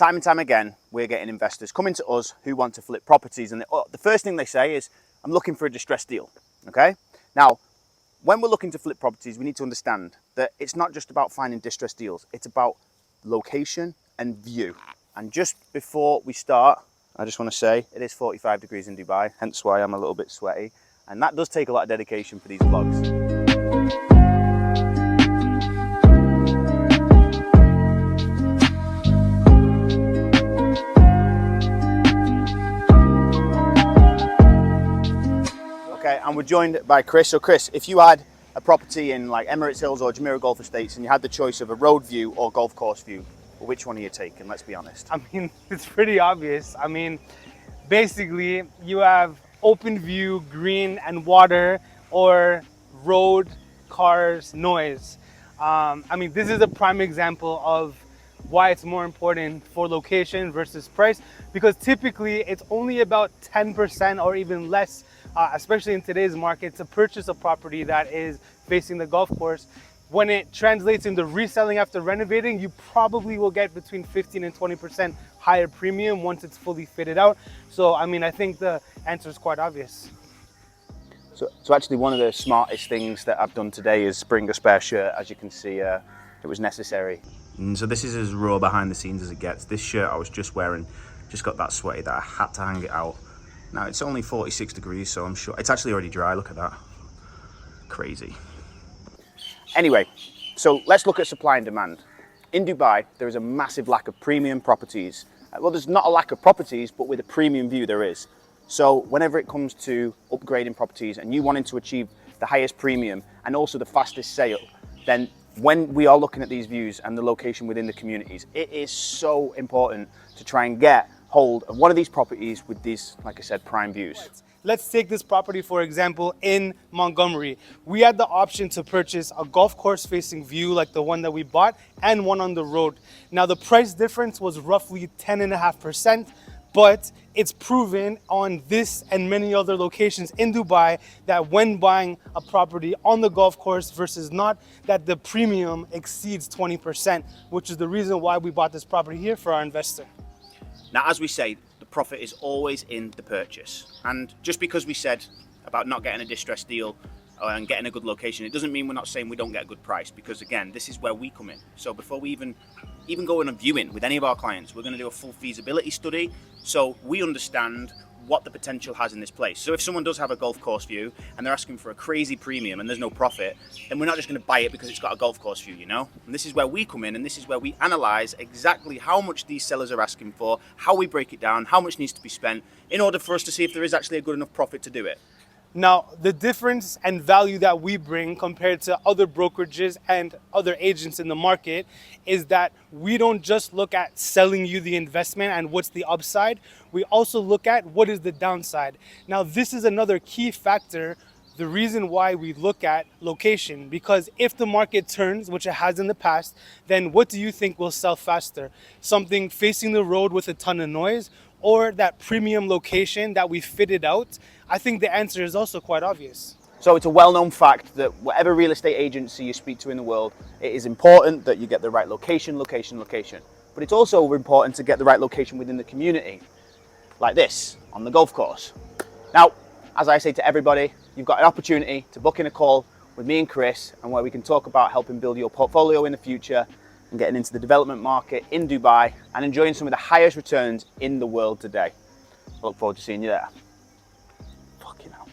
time and time again, we're getting investors coming to us who want to flip properties, and the first thing they say is, I'm looking for a distressed deal, okay? Now, when we're looking to flip properties, we need to understand that it's not just about finding distressed deals, it's about location and view. And just before we start, I just want to say it is 45 degrees in Dubai, hence why I'm a little bit sweaty. And that does take a lot of dedication for these vlogs. Okay, and we're joined by Chris. So Chris, if you had a property in like Emirates Hills or Jumeirah Golf Estates and you had the choice of a road view or golf course view, well, which one are you taking? Let's be honest. I mean, it's pretty obvious. I mean, basically you have open view, green and water, or road, cars, noise. I mean, this is a prime example of why it's more important for location versus price, because typically it's only about 10% or even less, especially in today's market, to purchase a property that is facing the golf course. When it translates into reselling after renovating, you probably will get between 15 and 20% higher premium once it's fully fitted out. So, I mean, I think the answer is quite obvious. So actually one of the smartest things that I've done today is bring a spare shirt. As you can see, it was necessary. And so this is as raw behind the scenes as it gets. This shirt I was just wearing, just got that sweaty that I had to hang it out. Now it's only 46 degrees, so I'm sure, it's actually already dry, look at that. Crazy. Anyway, so let's look at supply and demand. In Dubai, there is a massive lack of premium properties. Well, there's not a lack of properties, but with a premium view there is. So whenever it comes to upgrading properties and you wanting to achieve the highest premium and also the fastest sale, then when we are looking at these views and the location within the communities, it is so important to try and get hold of one of these properties with these, like I said, prime views. Let's take this property, for example, in Montgomery. We had the option to purchase a golf course facing view like the one that we bought and one on the road. Now the price difference was roughly 10.5%, but it's proven on this and many other locations in Dubai that when buying a property on the golf course versus not, that the premium exceeds 20%, which is the reason why we bought this property here for our investor. Now, as we say, the profit is always in the purchase. And just because we said about not getting a distressed deal and getting a good location, it doesn't mean we're not saying we don't get a good price, because again, this is where we come in. So before we even go in a viewing with any of our clients, we're going to do a full feasibility study so we understand what the potential has in this place. So if someone does have a golf course view and they're asking for a crazy premium and there's no profit, then we're not just going to buy it because it's got a golf course view, you know? And this is where we come in, and this is where we analyze exactly how much these sellers are asking for, how we break it down, how much needs to be spent in order for us to see if there is actually a good enough profit to do it. Now, the difference and value that we bring compared to other brokerages and other agents in the market is that we don't just look at selling you the investment and what's the upside. We also look at what is the downside. Now, this is another key factor, the reason why we look at location, because if the market turns, which it has in the past, then what do you think will sell faster? Something facing the road with a ton of noise, or that premium location that we fitted out? I think the answer is also quite obvious. So it's a well-known fact that whatever real estate agency you speak to in the world, it is important that you get the right location. But it's also important to get the right location within the community, like this, on the golf course. Now, as I say to everybody, you've got an opportunity to book in a call with me and Chris, and where we can talk about helping build your portfolio in the future and getting into the development market in Dubai and enjoying some of the highest returns in the world today. I look forward to seeing you there. Fucking hell.